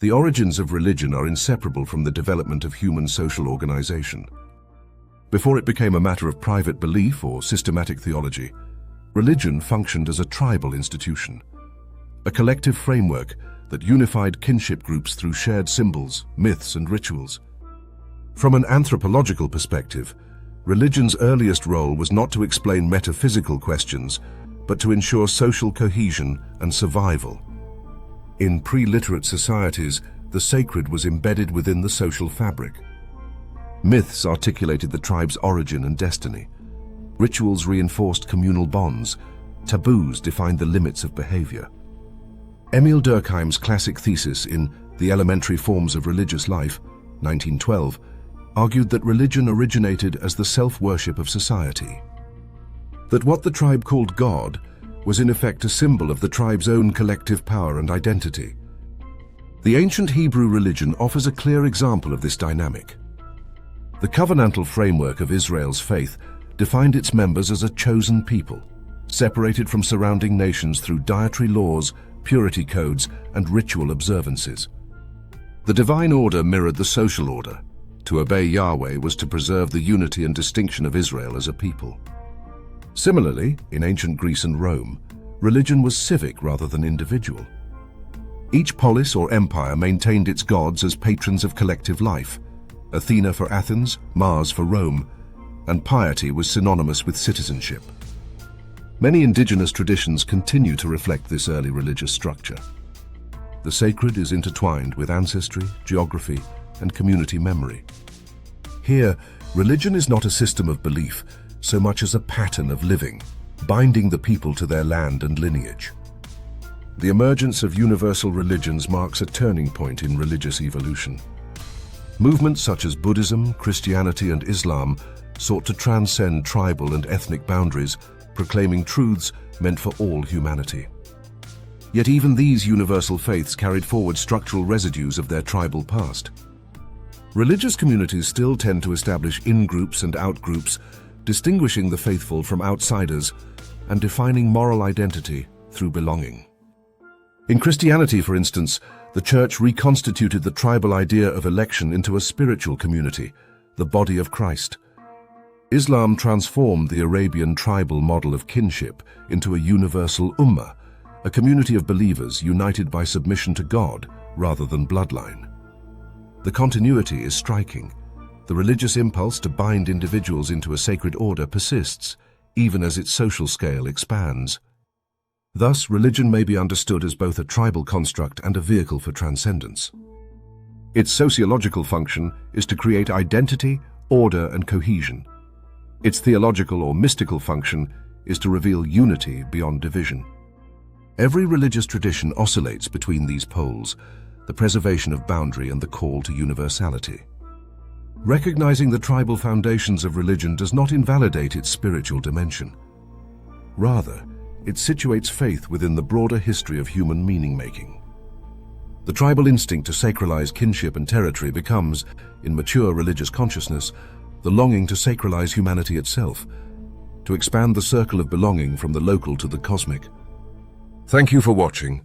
The origins of religion are inseparable from the development of human social organization. Before it became a matter of private belief or systematic theology, religion functioned as a tribal institution, a collective framework that unified kinship groups through shared symbols, myths, and rituals. From an anthropological perspective, religion's earliest role was not to explain metaphysical questions, but to ensure social cohesion and survival. In pre-literate societies, the sacred was embedded within the social fabric. Myths articulated the tribe's origin and destiny. Rituals reinforced communal bonds. Taboos defined the limits of behavior. Émile Durkheim's classic thesis in The Elementary Forms of Religious Life, 1912, argued that religion originated as the self-worship of society. That what the tribe called God was in effect a symbol of the tribe's own collective power and identity. The ancient Hebrew religion offers a clear example of this dynamic. The covenantal framework of Israel's faith defined its members as a chosen people, separated from surrounding nations through dietary laws, purity codes, and ritual observances. The divine order mirrored the social order. To obey Yahweh was to preserve the unity and distinction of Israel as a people. Similarly, in ancient Greece and Rome, religion was civic rather than individual. Each polis or empire maintained its gods as patrons of collective life. Athena for Athens, Mars for Rome, and piety was synonymous with citizenship. Many indigenous traditions continue to reflect this early religious structure. The sacred is intertwined with ancestry, geography, and community memory. Here, religion is not a system of belief, so much as a pattern of living, binding the people to their land and lineage. The emergence of universal religions marks a turning point in religious evolution. Movements such as Buddhism, Christianity, and Islam sought to transcend tribal and ethnic boundaries, proclaiming truths meant for all humanity. Yet even these universal faiths carried forward structural residues of their tribal past. Religious communities still tend to establish in-groups and out-groups, distinguishing the faithful from outsiders and defining moral identity through belonging. In Christianity, for instance, the Church reconstituted the tribal idea of election into a spiritual community, the body of Christ. Islam transformed the Arabian tribal model of kinship into a universal ummah, a community of believers united by submission to God rather than bloodline. The continuity is striking. The religious impulse to bind individuals into a sacred order persists, even as its social scale expands. Thus, religion may be understood as both a tribal construct and a vehicle for transcendence. Its sociological function is to create identity, order, and cohesion. Its theological or mystical function is to reveal unity beyond division. Every religious tradition oscillates between these poles, the preservation of boundary and the call to universality. Recognizing the tribal foundations of religion does not invalidate its spiritual dimension. Rather, it situates faith within the broader history of human meaning-making. The tribal instinct to sacralize kinship and territory becomes, in mature religious consciousness, the longing to sacralize humanity itself, to expand the circle of belonging from the local to the cosmic. Thank you for watching.